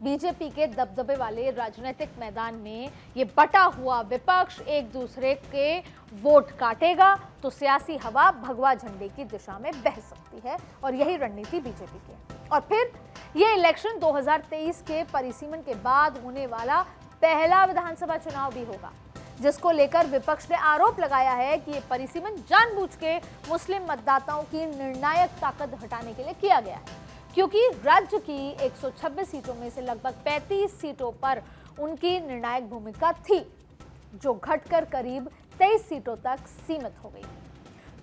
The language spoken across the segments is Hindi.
बीजेपी के दबदबे वाले राजनीतिक मैदान में ये बटा हुआ विपक्ष एक दूसरे के वोट काटेगा तो सियासी हवा भगवा झंडे की दिशा में बह सकती है और यही रणनीति बीजेपी की है। और फिर ये इलेक्शन 2023 के परिसीमन के बाद होने वाला पहला विधानसभा चुनाव भी होगा, जिसको लेकर विपक्ष ने आरोप लगाया है कि ये परिसीमन जानबूझ के मुस्लिम मतदाताओं की निर्णायक ताकत हटाने के लिए किया गया है, क्योंकि राज्य की 126 सीटों में से लगभग 35 सीटों पर उनकी निर्णायक भूमिका थी, जो घटकर करीब 23 सीटों तक सीमित हो गई।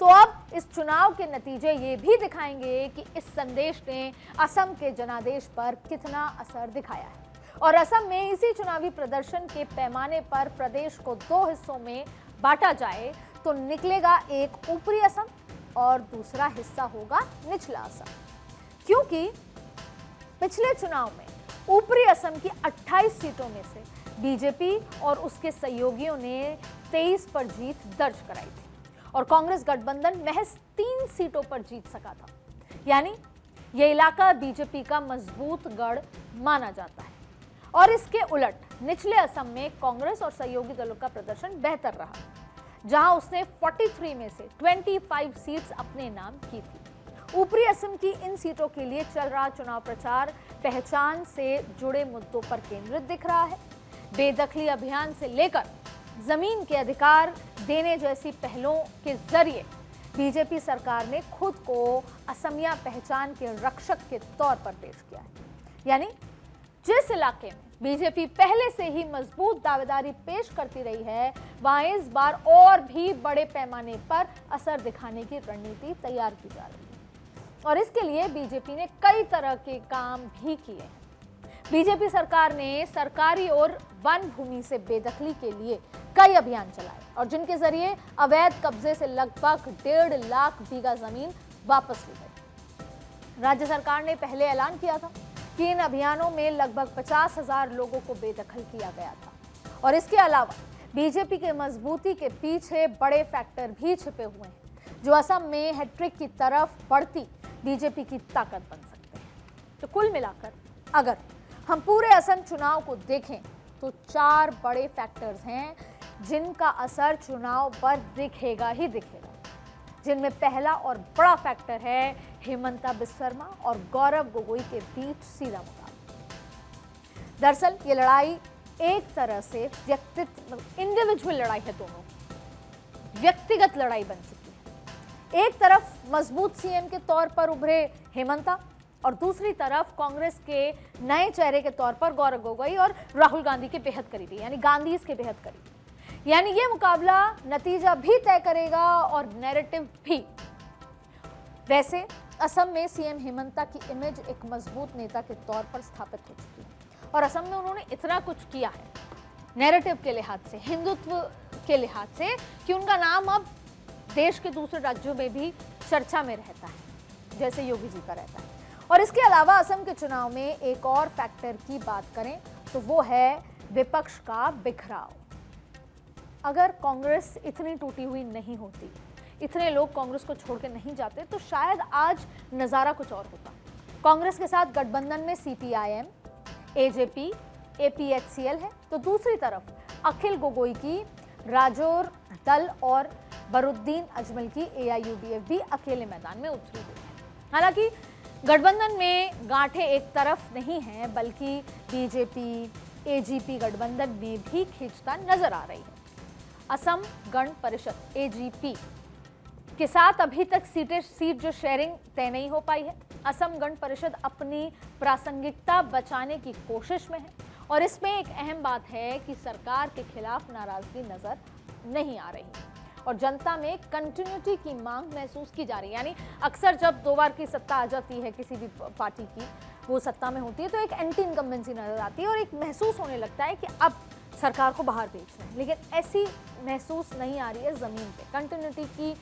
तो अब इस चुनाव के नतीजे ये भी दिखाएंगे कि इस संदेश ने असम के जनादेश पर कितना असर दिखाया है। और असम में इसी चुनावी प्रदर्शन के पैमाने पर प्रदेश को दो हिस्सों में बांटा जाए तो निकलेगा एक ऊपरी असम और दूसरा हिस्सा होगा निचला असम, क्योंकि पिछले चुनाव में ऊपरी असम की 28 सीटों में से बीजेपी और उसके सहयोगियों ने 23 पर जीत दर्ज कराई थी और कांग्रेस गठबंधन महज 3 सीटों पर जीत सका था। यानी यह इलाका बीजेपी का मजबूत गढ़ माना जाता है। और इसके उलट निचले असम में कांग्रेस और सहयोगी दलों का प्रदर्शन बेहतर रहा, जहां उसने 43 में से 25 सीट्स अपने नाम की थी। ऊपरी असम की इन सीटों के लिए चल रहा चुनाव प्रचार पहचान से जुड़े मुद्दों पर केंद्रित दिख रहा है। बेदखली अभियान से लेकर जमीन के अधिकार देने जैसी पहलों के जरिए बीजेपी सरकार ने खुद को असमिया पहचान के रक्षक के तौर पर पेश किया है। यानी जिस इलाके में बीजेपी पहले से ही मजबूत दावेदारी पेश करती रही है, वहां इस बार और भी बड़े पैमाने पर असर दिखाने की रणनीति तैयार की जा रही है और इसके लिए बीजेपी ने कई तरह के काम भी किए हैं। बीजेपी सरकार ने सरकारी और वन भूमि से बेदखली के लिए कई अभियान चलाए और जिनके जरिए अवैध कब्जे से लगभग 1.5 लाख बीघा जमीन वापस ली गई। राज्य सरकार ने पहले ऐलान किया था कि इन अभियानों में लगभग 50,000 लोगों को बेदखल किया गया था और इसके अलावा बीजेपी के मजबूती के पीछे बड़े फैक्टर भी छिपे हुए हैं, जो असम में हैट्रिक की तरफ बढ़ती बीजेपी की ताकत बन सकते हैं। तो कुल मिलाकर अगर हम पूरे असम चुनाव को देखें तो 4 बड़े फैक्टर्स हैं जिनका असर चुनाव पर दिखेगा ही दिखेगा, जिनमें पहला और बड़ा फैक्टर है हेमंता बिस्वा शर्मा और गौरव गोगोई के बीच सीधा मुकाबला। दरअसल ये लड़ाई एक तरह से इंडिविजुअल लड़ाई है, दोनों व्यक्तिगत लड़ाई बन चुकी है। एक तरफ मजबूत सीएम के तौर पर उभरे हेमंता और दूसरी तरफ कांग्रेस के नए चेहरे के तौर पर गौरव गोगोई और राहुल गांधी के बेहद करीबी, यानी गांधीज के बेहद करीबी। यानी ये मुकाबला नतीजा भी तय करेगा और नैरेटिव भी। वैसे असम में सीएम हेमंता की इमेज एक मजबूत नेता के तौर पर स्थापित हो चुकी है और असम में उन्होंने इतना कुछ किया है नैरेटिव के लिहाज से, हिंदुत्व के लिहाज से, कि उनका नाम अब देश के दूसरे राज्यों में भी चर्चा में रहता है, जैसे योगी जी का रहता है। और इसके अलावा असम के चुनाव में एक और फैक्टर की बात करें तो वो है विपक्ष का बिखराव। अगर कांग्रेस इतनी टूटी हुई नहीं होती, इतने लोग कांग्रेस को छोड़ के नहीं जाते, तो शायद आज नजारा कुछ और होता। कांग्रेस के साथ गठबंधन में सीपीआईएम, एजेपी, एपीएचसीएल है, तो दूसरी तरफ अखिल गोगोई की राजौर दल और बरुद्दीन अजमल की एआईयूडीएफ भी अकेले मैदान में उतरी हुई है। हालांकि गठबंधन में गांठें एक तरफ नहीं हैं, बल्कि बीजेपी एजीपी गठबंधन में भी खींचता नजर आ रही है। असम गण परिषद एजीपी के साथ अभी तक सीट जो शेयरिंग तय नहीं हो पाई है। असम गण परिषद अपनी प्रासंगिकता बचाने की कोशिश में है और इसमें एक अहम बात है कि सरकार के खिलाफ नाराजगी नजर नहीं आ रही और जनता में कंटिन्यूटी की मांग महसूस की जा रही है। यानी अक्सर जब 2 बार की सत्ता आ जाती है किसी भी पार्टी की, वो सत्ता में होती है, तो एक एंटी इनकम्बेंसी नजर आती है और एक महसूस होने लगता है कि अब सरकार को बाहर भेजना है, लेकिन ऐसी महसूस नहीं आ रही है। जमीन पे कंटिन्यूटी की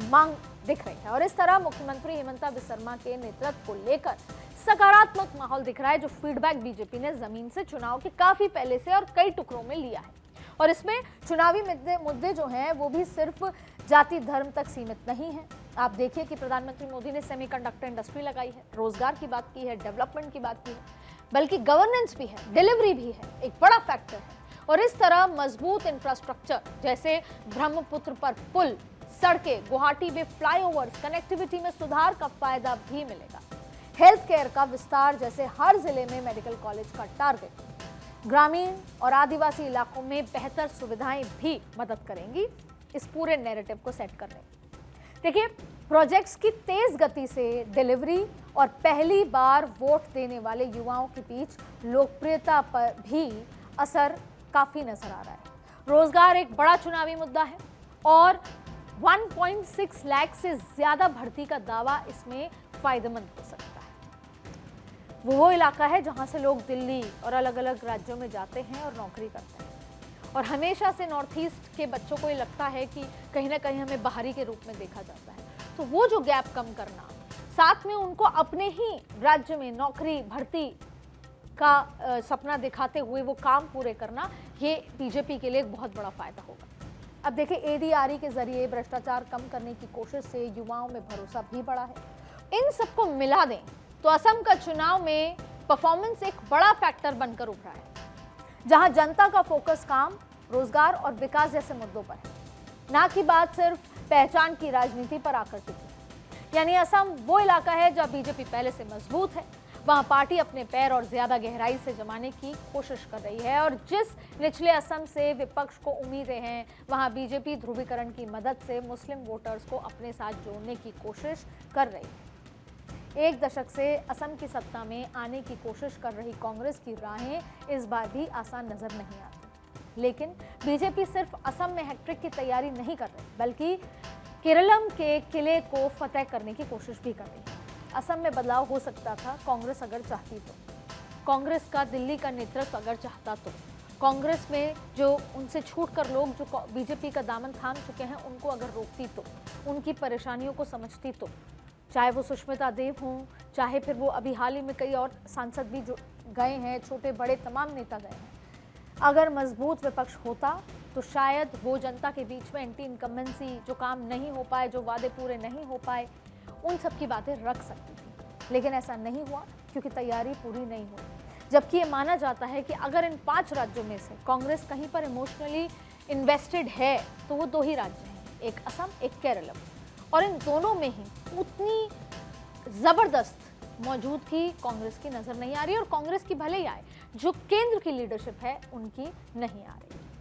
मांग दिख रही है और इस तरह मुख्यमंत्री हेमंता बिस्वा शर्मा के नेतृत्व को लेकर सकारात्मक माहौल दिख रहा है, जो फीडबैक बीजेपी ने जमीन से चुनाव के काफी पहले से और कई टुकड़ों में लिया है। और इसमें चुनावी मुद्दे जो हैं वो भी सिर्फ जाति धर्म तक सीमित नहीं है। आप देखिए कि प्रधानमंत्री मोदी ने सेमीकंडक्टर इंडस्ट्री लगाई है, रोजगार की बात की है, डेवलपमेंट की बात की है। बल्कि गवर्नेंस भी है, डिलीवरी भी है, एक बड़ा फैक्टर है। और इस तरह मजबूत इंफ्रास्ट्रक्चर जैसे ब्रह्मपुत्र पर पुल, सड़कें, गुवाहाटी में फ्लाईओवर्स, कनेक्टिविटी में सुधार का फायदा भी मिलेगा। हेल्थ केयर का विस्तार जैसे हर जिले में मेडिकल कॉलेज का टारगेट, ग्रामीण और आदिवासी इलाकों में बेहतर सुविधाएं भी मदद करेंगी इस पूरे नैरेटिव को सेट करने में। देखिए, प्रोजेक्ट्स की तेज गति से डिलीवरी और पहली बार वोट देने वाले युवाओं के बीच लोकप्रियता पर भी असर काफी नजर आ रहा है। रोजगार एक बड़ा चुनावी मुद्दा है और 1.6 लाख से ज्यादा भर्ती का दावा इसमें फायदेमंद हो सकता है। वो इलाका है जहां से लोग दिल्ली और अलग अलग राज्यों में जाते हैं और नौकरी करते हैं, और हमेशा से नॉर्थ ईस्ट के बच्चों को ये लगता है कि कहीं ना कहीं हमें बाहरी के रूप में देखा जाता है। तो वो जो गैप कम करना, साथ में उनको अपने ही राज्य में नौकरी भर्ती का सपना दिखाते हुए वो काम पूरे करना, ये बीजेपी के लिए एक बहुत बड़ा फायदा होगा। अब देखिए, एडीआरई के जरिए भ्रष्टाचार कम करने की कोशिश से युवाओं में भरोसा भी बढ़ा है। इन सबको मिला दें तो असम का चुनाव में परफॉर्मेंस एक बड़ा फैक्टर बनकर उभरा है, जहां जनता का फोकस काम, रोजगार और विकास जैसे मुद्दों पर है, ना कि बात सिर्फ पहचान की राजनीति पर आकर टिकी। यानी असम वो इलाका है जहां बीजेपी पहले से मजबूत है, वहां पार्टी अपने पैर और ज्यादा गहराई से जमाने की कोशिश कर रही है, और जिस निचले असम से विपक्ष को उम्मीदें हैं, वहां बीजेपी ध्रुवीकरण की मदद से मुस्लिम वोटर्स को अपने साथ जोड़ने की कोशिश कर रही है। एक दशक से असम की सत्ता में आने की कोशिश कर रही कांग्रेस की राहें इस बार भी आसान नजर नहीं आती। लेकिन बीजेपी सिर्फ असम में हैट्रिक की तैयारी नहीं कर रही, बल्कि केरलम के किले को फतेह करने की कोशिश भी कर रही है। असम में बदलाव हो सकता था, कांग्रेस अगर चाहती तो। कांग्रेस का दिल्ली का नेतृत्व अगर चाहता तो। कांग्रेस में जो उनसे छूटकर लोग जो बीजेपी का दामन थाम चुके हैं, उनको अगर रोकती तो, उनकी परेशानियों को समझती तो, चाहे वो सुष्मिता देव हों, चाहे फिर वो अभी हाल ही में कई और सांसद भी जो गए हैं, छोटे बड़े तमाम नेता गए हैं। अगर मजबूत विपक्ष होता तो शायद वो जनता के बीच में एंटी इनकम्बेंसी, जो काम नहीं हो पाए, जो वादे पूरे नहीं हो पाए, उन सब की बातें रख सकती थी। लेकिन ऐसा नहीं हुआ क्योंकि तैयारी पूरी नहीं हुई। जबकि ये माना जाता है कि अगर इन 5 राज्यों में से कांग्रेस कहीं पर इमोशनली इन्वेस्टेड है तो वो 2 ही राज्य हैं, एक असम, एक केरलम, और इन दोनों में ही उतनी जबरदस्त मौजूदगी कांग्रेस की नजर नहीं आ रही, और कांग्रेस की भले ही आए, जो केंद्र की लीडरशिप है उनकी नहीं आ रही।